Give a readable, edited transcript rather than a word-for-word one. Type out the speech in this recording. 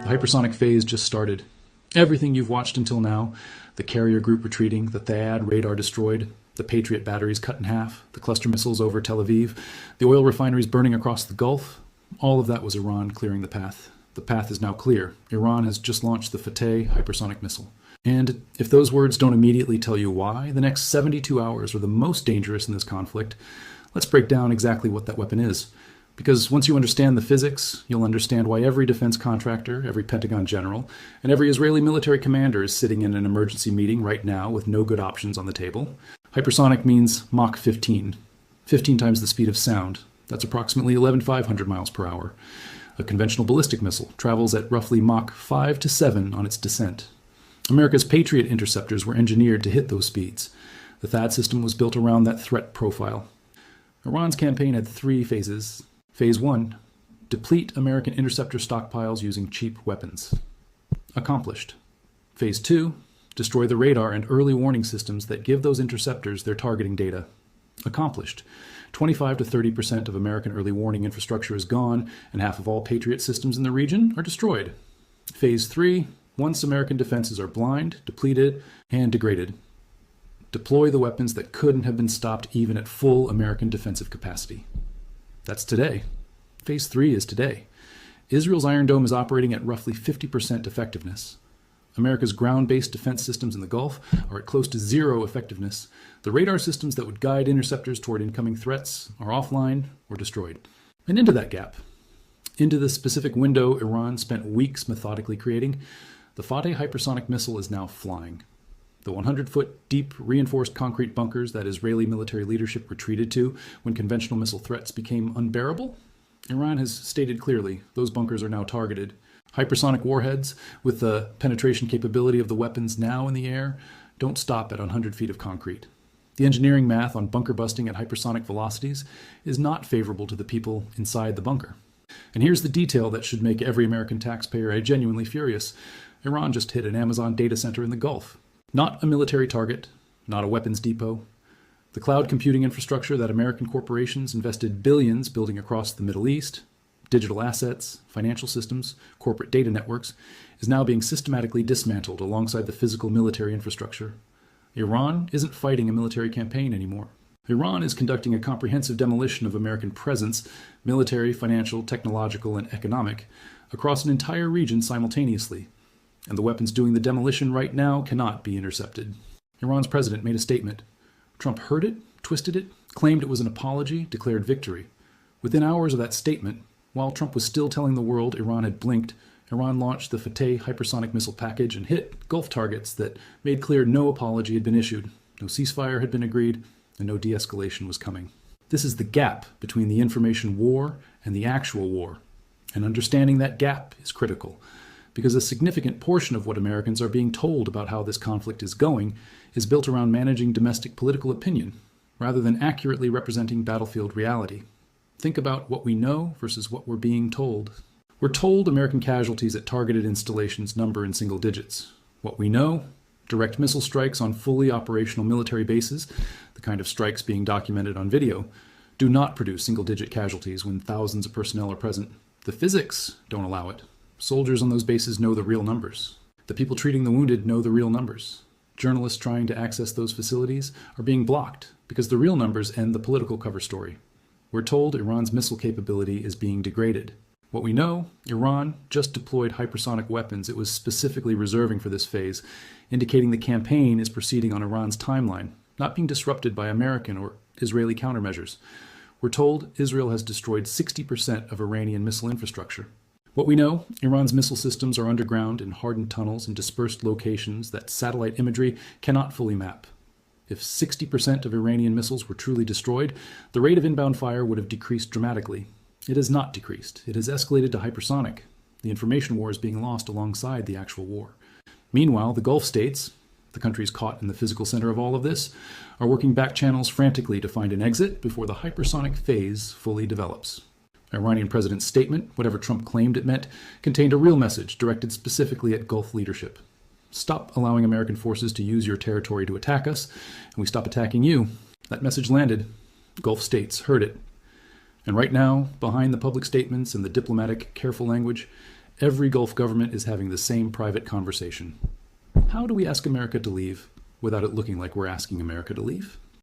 The hypersonic phase just started. Everything you've watched until now, the carrier group retreating, the THAAD radar destroyed, the Patriot batteries cut in half, the cluster missiles over Tel Aviv, the oil refineries burning across the Gulf, all of that was Iran clearing the path. The path is now clear. Iran has just launched the Fateh hypersonic missile. And if those words don't immediately tell you why, the next 72 hours are the most dangerous in this conflict. Let's break down exactly what that weapon is. Because once you understand the physics, you'll understand why every defense contractor, every Pentagon general, and every Israeli military commander is sitting in an emergency meeting right now with no good options on the table. Hypersonic means Mach 15, 15 times the speed of sound. That's approximately 11,500 miles per hour. A conventional ballistic missile travels at roughly Mach 5 to 7 on its descent. America's Patriot interceptors were engineered to hit those speeds. The THAAD system was built around that threat profile. Iran's campaign had 3 phases. Phase 1, deplete American interceptor stockpiles using cheap weapons. Accomplished. Phase 2, destroy the radar and early warning systems that give those interceptors their targeting data. Accomplished. 25 to 30% of American early warning infrastructure is gone, and half of all Patriot systems in the region are destroyed. Phase 3, once American defenses are blind, depleted, and degraded. Deploy the weapons that couldn't have been stopped even at full American defensive capacity. That's today. Phase 3 is today. Israel's Iron Dome is operating at roughly 50% effectiveness. America's ground-based defense systems in the Gulf are at close to 0 effectiveness. The radar systems that would guide interceptors toward incoming threats are offline or destroyed. And into that gap, into the specific window Iran spent weeks methodically creating, the Fateh hypersonic missile is now flying. The 100-foot deep reinforced concrete bunkers that Israeli military leadership retreated to when conventional missile threats became unbearable? Iran has stated clearly those bunkers are now targeted. Hypersonic warheads, with the penetration capability of the weapons now in the air, don't stop at 100 feet of concrete. The engineering math on bunker busting at hypersonic velocities is not favorable to the people inside the bunker. And here's the detail that should make every American taxpayer genuinely furious. Iran just hit an Amazon data center in the Gulf. Not a military target, not a weapons depot. The cloud computing infrastructure that American corporations invested billions building across the Middle East, digital assets, financial systems, corporate data networks, is now being systematically dismantled alongside the physical military infrastructure. Iran isn't fighting a military campaign anymore. Iran is conducting a comprehensive demolition of American presence, military, financial, technological, and economic, across an entire region simultaneously. And the weapons doing the demolition right now cannot be intercepted. Iran's president made a statement. Trump heard it, twisted it, claimed it was an apology, declared victory. Within hours of that statement, while Trump was still telling the world Iran had blinked, Iran launched the Fateh hypersonic missile package and hit Gulf targets that made clear no apology had been issued, no ceasefire had been agreed, and no de-escalation was coming. This is the gap between the information war and the actual war. And understanding that gap is critical, because a significant portion of what Americans are being told about how this conflict is going is built around managing domestic political opinion, rather than accurately representing battlefield reality. Think about what we know versus what we're being told. We're told American casualties at targeted installations number in single digits. What we know, direct missile strikes on fully operational military bases, the kind of strikes being documented on video, do not produce single-digit casualties when thousands of personnel are present. The physics don't allow it. Soldiers on those bases know the real numbers. The people treating the wounded know the real numbers. Journalists trying to access those facilities are being blocked because the real numbers end the political cover story. We're told Iran's missile capability is being degraded. What we know, Iran just deployed hypersonic weapons it was specifically reserving for this phase, indicating the campaign is proceeding on Iran's timeline, not being disrupted by American or Israeli countermeasures. We're told Israel has destroyed 60% of Iranian missile infrastructure. What we know, Iran's missile systems are underground in hardened tunnels in dispersed locations that satellite imagery cannot fully map. If 60% of Iranian missiles were truly destroyed, the rate of inbound fire would have decreased dramatically. It has not decreased. It has escalated to hypersonic. The information war is being lost alongside the actual war. Meanwhile, the Gulf states, the countries caught in the physical center of all of this, are working back channels frantically to find an exit before the hypersonic phase fully develops. Iranian president's statement, whatever Trump claimed it meant, contained a real message directed specifically at Gulf leadership. Stop allowing American forces to use your territory to attack us, and we stop attacking you. That message landed. Gulf states heard it. And right now, behind the public statements and the diplomatic, careful language, Every Gulf government is having the same private conversation. How do we ask America to leave without it looking like we're asking America to leave?